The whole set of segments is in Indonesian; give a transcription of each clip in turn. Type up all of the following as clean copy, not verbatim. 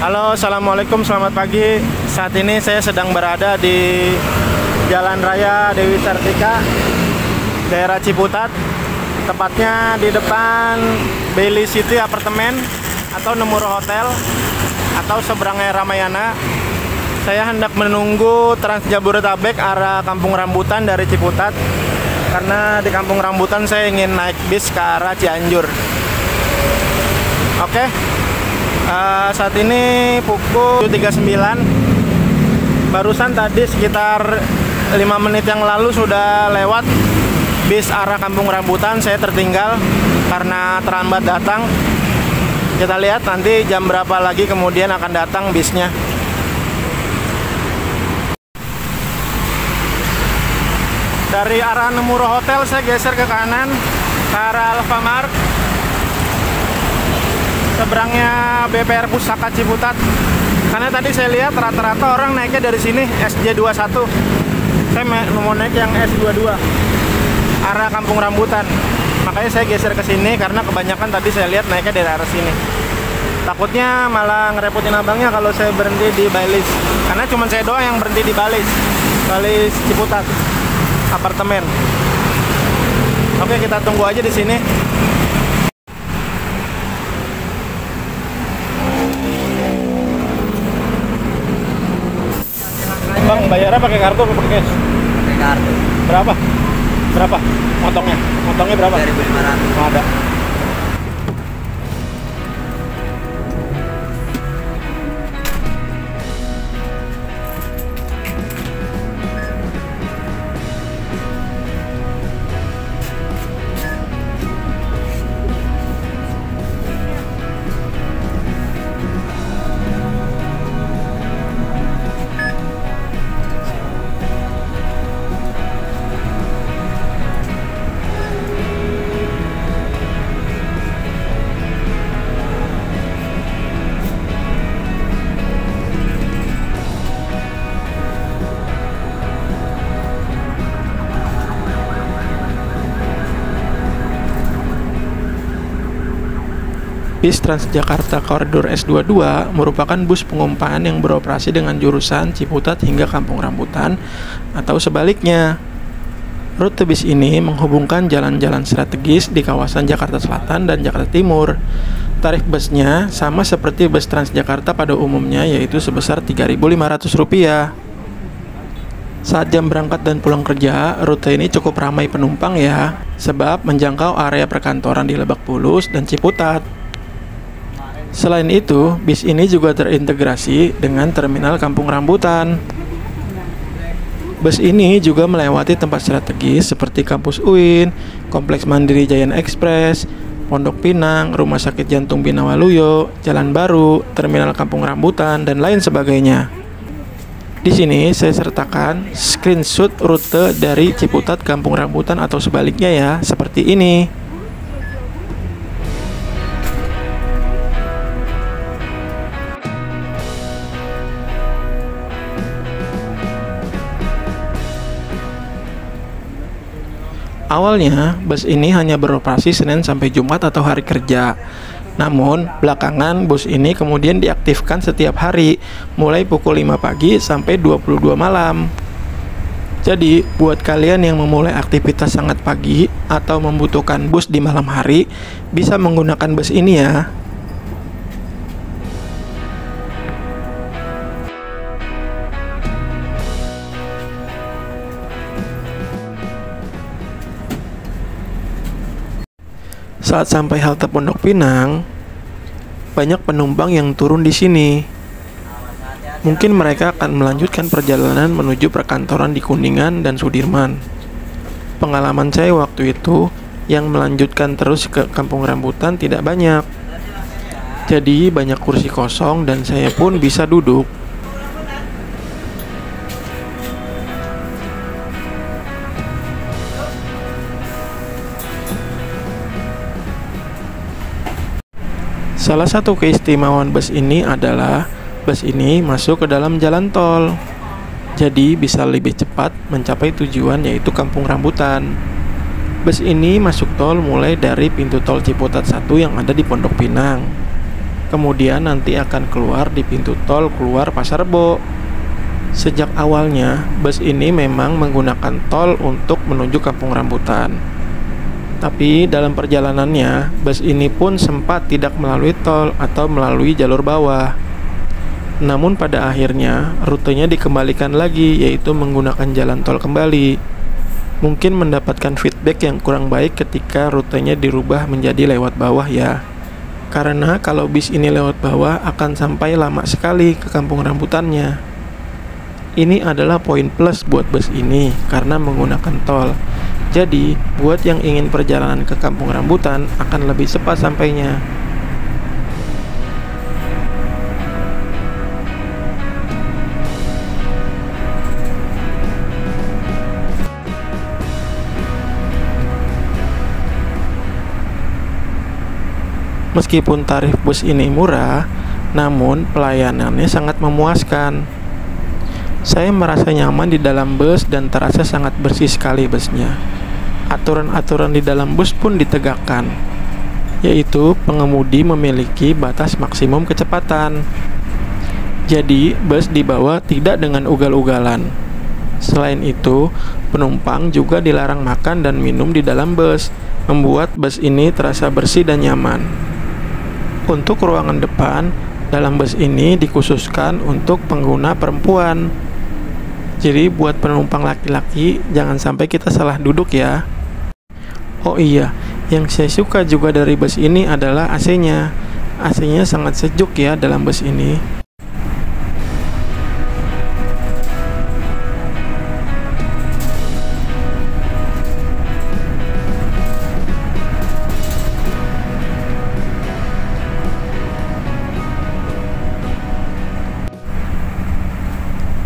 Halo, assalamualaikum, selamat pagi. Saat ini saya sedang berada di Jalan Raya Dewi Sartika, daerah Ciputat, tepatnya di depan Bailey City Apartemen atau Nemuro Hotel atau seberangnya Ramayana. Saya hendak menunggu Trans Jabodetabek arah Kampung Rambutan dari Ciputat, karena di Kampung Rambutan saya ingin naik bis ke arah Cianjur. Oke. Saat ini pukul 39. Barusan tadi sekitar 5 menit yang lalu sudah lewat bis arah Kampung Rambutan. Saya tertinggal karena terlambat datang. Kita lihat nanti jam berapa lagi kemudian akan datang bisnya. Dari arah Nemuro Hotel saya geser ke kanan ke arah Alfamart, seberangnya BPR Pusaka Ciputat. Karena tadi saya lihat rata-rata orang naiknya dari sini SJ21. Saya mau naik yang S22 arah Kampung Rambutan. Makanya saya geser ke sini karena kebanyakan tadi saya lihat naiknya dari arah sini. Takutnya malah ngerepotin abangnya kalau saya berhenti di Bailey. Karena cuma saya doang yang berhenti di Bailey Ciputat Apartemen. Oke, kita tunggu aja di sini. Bang, bayarnya pakai kartu atau pakai cash? Pakai kartu. Berapa? Berapa? Motongnya? Motongnya berapa? 3.500. Oh, ada. Bis Transjakarta Koridor S22 merupakan bus pengumpahan yang beroperasi dengan jurusan Ciputat hingga Kampung Rambutan atau sebaliknya. Rute bis ini menghubungkan jalan-jalan strategis di kawasan Jakarta Selatan dan Jakarta Timur. Tarif busnya sama seperti bus Transjakarta pada umumnya, yaitu sebesar Rp3.500. Saat jam berangkat dan pulang kerja, rute ini cukup ramai penumpang ya, sebab menjangkau area perkantoran di Lebak Bulus dan Ciputat. Selain itu, bis ini juga terintegrasi dengan terminal Kampung Rambutan. Bus ini juga melewati tempat strategis seperti Kampus UIN, Kompleks Mandiri Giant Express, Pondok Pinang, Rumah Sakit Jantung Bina Waluyo, Jalan Baru, Terminal Kampung Rambutan, dan lain sebagainya. Di sini saya sertakan screenshot rute dari Ciputat Kampung Rambutan atau sebaliknya ya, seperti ini. Awalnya, bus ini hanya beroperasi Senin sampai Jumat atau hari kerja. Namun, belakangan bus ini kemudian diaktifkan setiap hari, mulai pukul 5 pagi sampai 22 malam. Jadi, buat kalian yang memulai aktivitas sangat pagi atau membutuhkan bus di malam hari, bisa menggunakan bus ini ya. Saat sampai halte Pondok Pinang, banyak penumpang yang turun di sini. Mungkin mereka akan melanjutkan perjalanan menuju perkantoran di Kuningan dan Sudirman. Pengalaman saya waktu itu yang melanjutkan terus ke Kampung Rambutan tidak banyak. Jadi banyak kursi kosong dan saya pun bisa duduk. Salah satu keistimewaan bus ini adalah bus ini masuk ke dalam jalan tol. Jadi bisa lebih cepat mencapai tujuan, yaitu Kampung Rambutan. Bus ini masuk tol mulai dari pintu tol Ciputat 1 yang ada di Pondok Pinang. kemudian nanti akan keluar di pintu tol keluar Pasar Rebo. Sejak awalnya, bus ini memang menggunakan tol untuk menuju Kampung Rambutan. Tapi dalam perjalanannya, bus ini pun sempat tidak melalui tol atau melalui jalur bawah. Namun pada akhirnya, rutenya dikembalikan lagi, yaitu menggunakan jalan tol kembali. Mungkin mendapatkan feedback yang kurang baik ketika rutenya dirubah menjadi lewat bawah ya. Karena kalau bis ini lewat bawah akan sampai lama sekali ke Kampung Rambutannya. Ini adalah poin plus buat bus ini karena menggunakan tol. Jadi, buat yang ingin perjalanan ke Kampung Rambutan akan lebih cepat sampainya. Meskipun tarif bus ini murah, namun pelayanannya sangat memuaskan. Saya merasa nyaman di dalam bus dan terasa sangat bersih sekali busnya. Aturan-aturan di dalam bus pun ditegakkan, yaitu pengemudi memiliki batas maksimum kecepatan. Jadi, bus dibawa tidak dengan ugal-ugalan. Selain itu, penumpang juga dilarang makan dan minum di dalam bus, membuat bus ini terasa bersih dan nyaman. Untuk ruangan depan, dalam bus ini dikhususkan untuk pengguna perempuan. Jadi buat penumpang laki-laki, jangan sampai kita salah duduk ya. Oh iya, yang saya suka juga dari bus ini adalah AC-nya. AC-nya sangat sejuk ya dalam bus ini.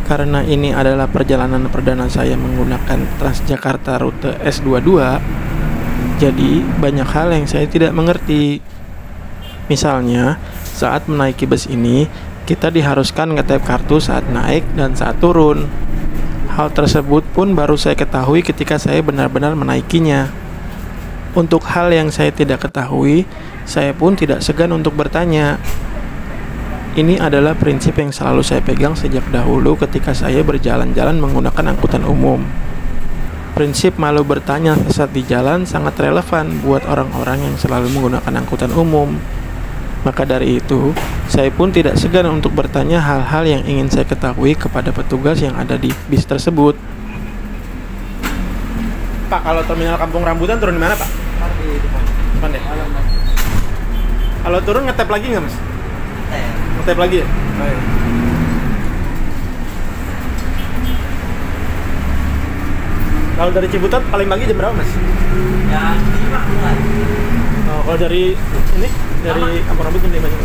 Karena ini adalah perjalanan perdana saya menggunakan Transjakarta rute S22, jadi banyak hal yang saya tidak mengerti. Misalnya, saat menaiki bus ini, kita diharuskan ngetap kartu saat naik dan saat turun. Hal tersebut pun baru saya ketahui ketika saya benar-benar menaikinya. Untuk hal yang saya tidak ketahui, saya pun tidak segan untuk bertanya. Ini adalah prinsip yang selalu saya pegang sejak dahulu ketika saya berjalan-jalan menggunakan angkutan umum. Prinsip malu bertanya saat di jalan sangat relevan buat orang-orang yang selalu menggunakan angkutan umum. Maka dari itu, saya pun tidak segan untuk bertanya hal-hal yang ingin saya ketahui kepada petugas yang ada di bis tersebut. Pak, kalau terminal Kampung Rambutan turun di mana, Pak? Di depan. Depan deh. Kalau turun ngetap lagi nggak, Mas? Ngetap lagi ya? Oh, iya. Kalau dari Ciputat paling pagi jam berapa, Mas? Ya, 5 mulai. Oh, kalau dari ini, dari Kampung Rambutan jam berapa?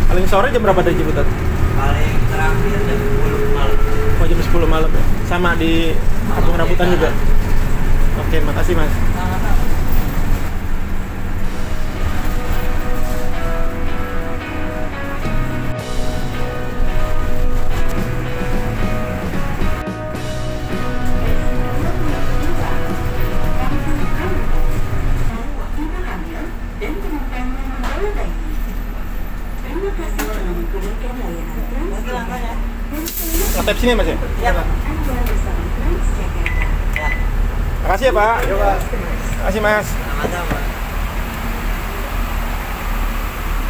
Paling sore jam berapa dari Ciputat? Paling terakhir jam 10 malam. Oh, jam 10 malam ya? Sama di Kampung Rambutan juga? Oke, makasih, Mas. Ngetap sini, Mas ya? Iya, Pak. Makasih ya, Pak. Makasih, Mas. Sama-sama.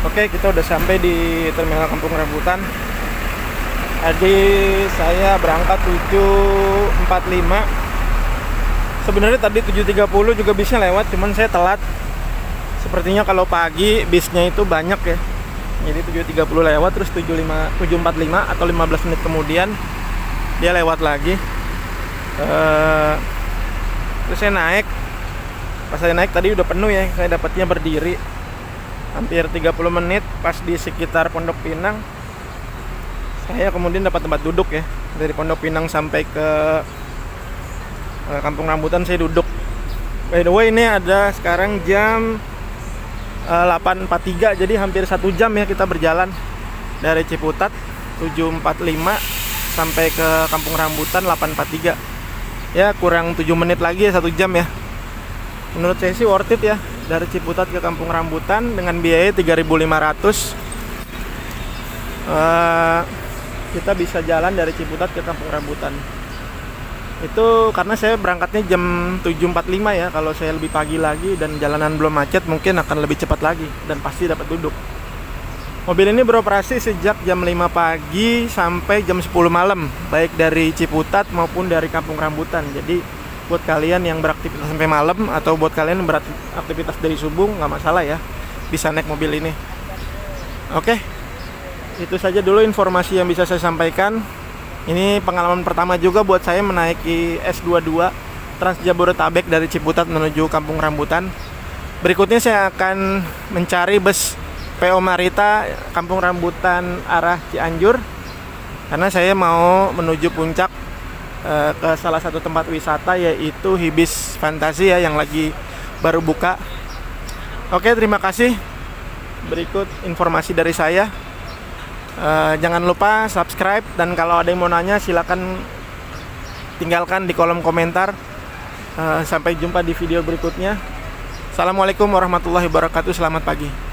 Oke, kita udah sampai di Terminal Kampung Rambutan. Tadi saya berangkat 7.45. Sebenarnya tadi 7.30 juga bisnya lewat, cuman saya telat. Sepertinya kalau pagi bisnya itu banyak ya. Jadi 7.30 lewat, terus 7.45 atau 15 menit kemudian dia lewat lagi. Terus saya naik. Pas saya naik tadi udah penuh ya, saya dapatnya berdiri hampir 30 menit. Pas di sekitar Pondok Pinang, saya kemudian dapat tempat duduk ya. Dari Pondok Pinang sampai ke Kampung Rambutan saya duduk. By the way, ini ada sekarang jam 8.43, jadi hampir 1 jam ya kita berjalan dari Ciputat 7.45 sampai ke Kampung Rambutan 8.43. Ya kurang 7 menit lagi ya 1 jam ya. Menurut saya sih worth it ya. dari Ciputat ke Kampung Rambutan dengan biaya 3.500. Kita bisa jalan dari Ciputat ke Kampung Rambutan. Itu karena saya berangkatnya jam 7.45 ya. Kalau saya lebih pagi lagi dan jalanan belum macet, mungkin akan lebih cepat lagi dan pasti dapat duduk. Mobil ini beroperasi sejak jam 5 pagi sampai jam 10 malam, baik dari Ciputat maupun dari Kampung Rambutan. Jadi buat kalian yang beraktivitas sampai malam atau buat kalian yang beraktivitas dari subuh, nggak masalah ya, bisa naik mobil ini. Oke, itu saja dulu informasi yang bisa saya sampaikan. Ini pengalaman pertama juga buat saya menaiki S22 Trans Jabodetabek dari Ciputat menuju Kampung Rambutan. Berikutnya saya akan mencari bus PO Marita Kampung Rambutan arah Cianjur, karena saya mau menuju puncak ke salah satu tempat wisata, yaitu Hibis Fantasi ya, yang lagi baru buka. Oke, terima kasih. Berikut informasi dari saya. Jangan lupa subscribe, dan kalau ada yang mau nanya silakan tinggalkan di kolom komentar. Sampai jumpa di video berikutnya. Assalamualaikum warahmatullahi wabarakatuh. Selamat pagi.